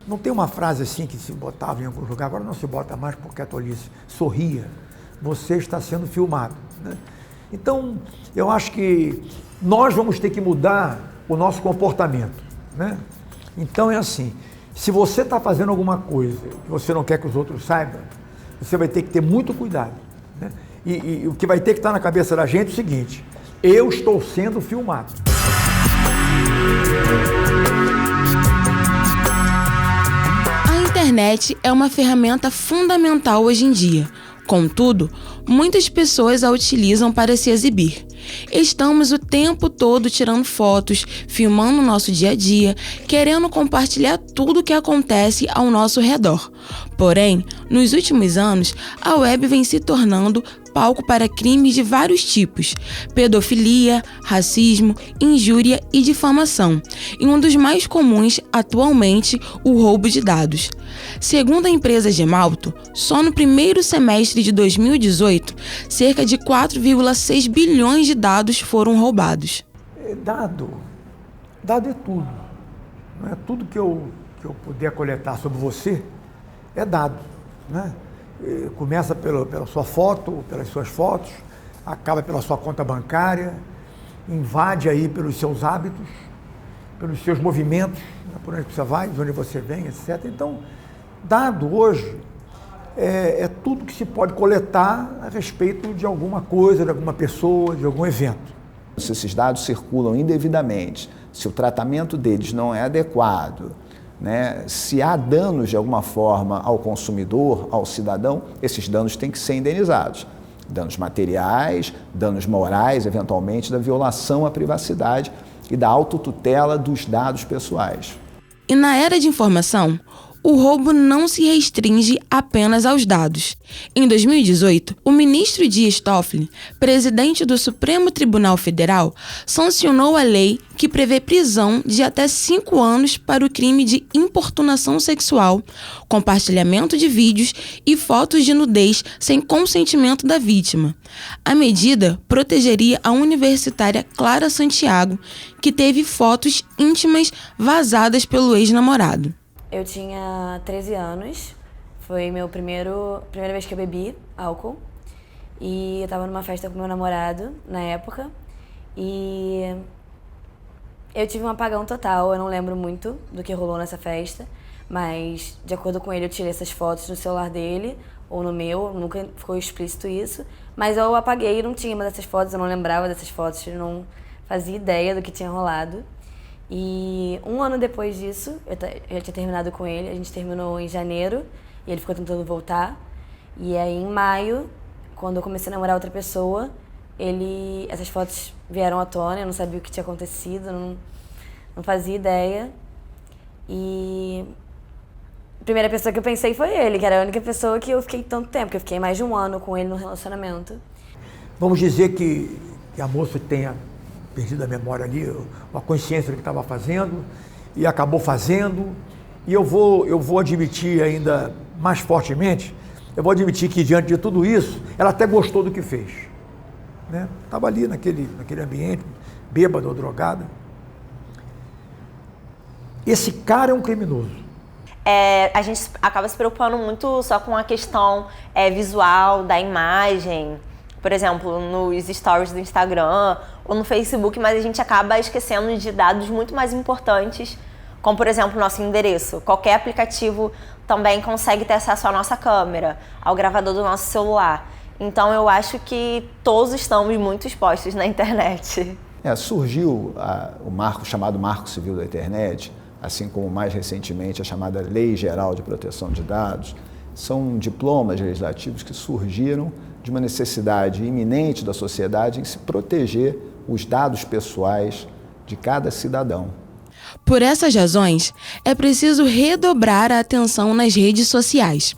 Não tem uma frase assim que se botava em algum lugar, agora não se bota mais porque é tolice. Sorria, você está sendo filmado, né? Então, eu acho que nós vamos ter que mudar o nosso comportamento, né? Então é assim, se você está fazendo alguma coisa que você não quer que os outros saibam, você vai ter que ter muito cuidado, né? E o que vai ter que estar na cabeça da gente é o seguinte: eu estou sendo filmado. A internet é uma ferramenta fundamental hoje em dia. Contudo, muitas pessoas a utilizam para se exibir. Estamos o tempo todo tirando fotos, filmando o nosso dia a dia, querendo compartilhar tudo o que acontece ao nosso redor. Porém, nos últimos anos, a web vem se tornando palco para crimes de vários tipos: pedofilia, racismo, injúria e difamação. E um dos mais comuns atualmente, o roubo de dados. Segundo a empresa Gemalto, só no primeiro semestre de 2018, cerca de 4,6 bilhões de dados foram roubados. Dado é tudo. Não é tudo que eu puder coletar sobre você é dado, né? Começa pela sua foto, pelas suas fotos, acaba pela sua conta bancária, invade aí pelos seus hábitos, pelos seus movimentos, por onde você vai, de onde você vem, etc. Então, dado hoje é tudo que se pode coletar a respeito de alguma coisa, de alguma pessoa, de algum evento. Se esses dados circulam indevidamente, se o tratamento deles não é adequado, né, se há danos de alguma forma ao consumidor, ao cidadão, esses danos têm que ser indenizados. Danos materiais, danos morais, eventualmente, da violação à privacidade e da autotutela dos dados pessoais. E na era de informação, o roubo não se restringe apenas aos dados. Em 2018, o ministro Dias Toffoli, presidente do Supremo Tribunal Federal, sancionou a lei que prevê prisão de até 5 anos para o crime de importunação sexual, compartilhamento de vídeos e fotos de nudez sem consentimento da vítima. A medida protegeria a universitária Clara Santiago, que teve fotos íntimas vazadas pelo ex-namorado. Eu tinha 13 anos, foi primeira vez que eu bebi álcool, e eu tava numa festa com meu namorado na época, e eu tive um apagão total. Eu não lembro muito do que rolou nessa festa, mas de acordo com ele eu tirei essas fotos no celular dele, ou no meu, nunca ficou explícito isso, mas eu apaguei e não tinha mais essas fotos, eu não lembrava dessas fotos, eu não fazia ideia do que tinha rolado. E 1 ano depois disso, eu já tinha terminado com ele, a gente terminou em janeiro, e ele ficou tentando voltar. E aí em maio, quando eu comecei a namorar outra pessoa, essas fotos vieram à tona, eu não sabia o que tinha acontecido, não fazia ideia. E a primeira pessoa que eu pensei foi ele, que era a única pessoa que eu fiquei tanto tempo, que eu fiquei mais de 1 ano com ele no relacionamento. Vamos dizer que a moça tenha perdido a memória ali, a consciência do que estava fazendo, e acabou fazendo. E eu vou admitir ainda mais fortemente, eu vou admitir que diante de tudo isso, ela até gostou do que fez, né? Estava ali naquele ambiente, bêbada ou drogada. Esse cara é um criminoso. A gente acaba se preocupando muito só com a questão visual, da imagem, por exemplo, nos stories do Instagram ou no Facebook, mas a gente acaba esquecendo de dados muito mais importantes, como, por exemplo, o nosso endereço. Qualquer aplicativo também consegue ter acesso à nossa câmera, ao gravador do nosso celular. Então, eu acho que todos estamos muito expostos na internet. Surgiu o marco chamado Marco Civil da Internet, assim como mais recentemente a chamada Lei Geral de Proteção de Dados. São diplomas legislativos que surgiram de uma necessidade iminente da sociedade em se proteger os dados pessoais de cada cidadão. Por essas razões, é preciso redobrar a atenção nas redes sociais.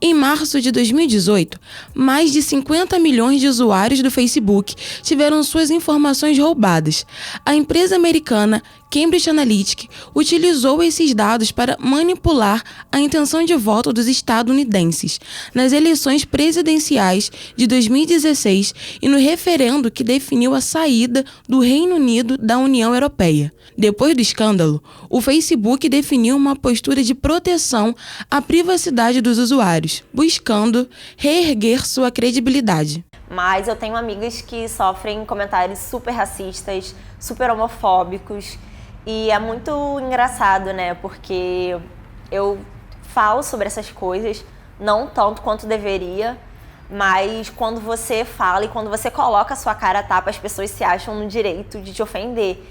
Em março de 2018, mais de 50 milhões de usuários do Facebook tiveram suas informações roubadas. A empresa americana Cambridge Analytica utilizou esses dados para manipular a intenção de voto dos estadunidenses nas eleições presidenciais de 2016 e no referendo que definiu a saída do Reino Unido da União Europeia. Depois do escândalo, escândalo, o Facebook definiu uma postura de proteção à privacidade dos usuários, buscando reerguer sua credibilidade. Mas eu tenho amigas que sofrem comentários super racistas, super homofóbicos, e é muito engraçado, né? Porque eu falo sobre essas coisas, não tanto quanto deveria, mas quando você fala e quando você coloca a sua cara a tapa, as pessoas se acham no direito de te ofender.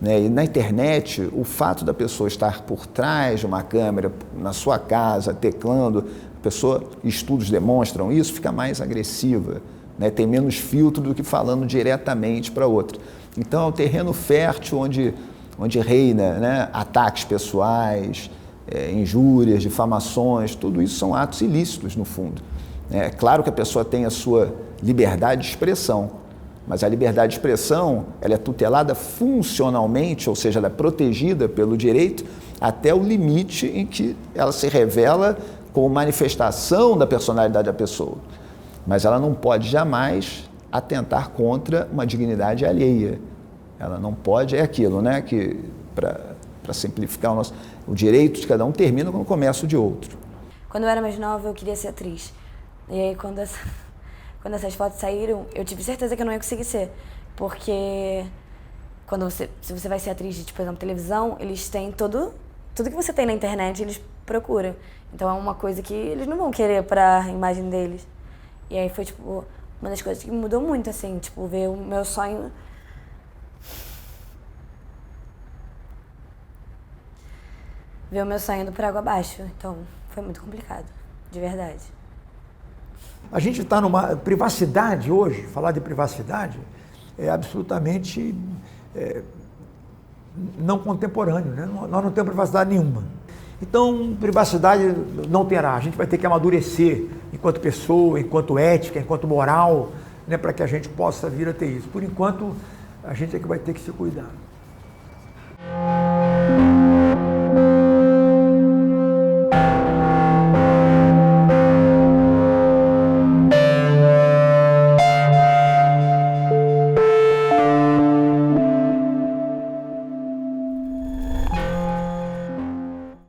E na internet, o fato da pessoa estar por trás de uma câmera, na sua casa, teclando, estudos demonstram isso, fica mais agressiva, né? Tem menos filtro do que falando diretamente para outra. Então é um terreno fértil onde reina, né, ataques pessoais, injúrias, difamações, tudo isso são atos ilícitos no fundo. É claro que a pessoa tem a sua liberdade de expressão, mas a liberdade de expressão ela é tutelada funcionalmente, ou seja, ela é protegida pelo direito até o limite em que ela se revela como manifestação da personalidade da pessoa. Mas ela não pode jamais atentar contra uma dignidade alheia. Ela não pode, é aquilo, né, que para simplificar o direito de cada um termina quando começa o de outro. Quando eu era mais nova, eu queria ser atriz. E aí, quando essas fotos saíram, eu tive certeza que eu não ia conseguir ser. Porque se você vai ser atriz de, por exemplo, televisão, eles têm tudo que você tem na internet, eles procuram. Então é uma coisa que eles não vão querer pra imagem deles. E aí foi, tipo, uma das coisas que mudou muito, assim, tipo, ver o meu sonho... Ver o meu sonho indo por água abaixo. Então, foi muito complicado, de verdade. A gente está numa privacidade hoje, falar de privacidade é absolutamente não contemporâneo, né? Nós não temos privacidade nenhuma. Então, privacidade não terá. A gente vai ter que amadurecer enquanto pessoa, enquanto ética, enquanto moral, né, para que a gente possa vir a ter isso. Por enquanto, a gente é que vai ter que se cuidar.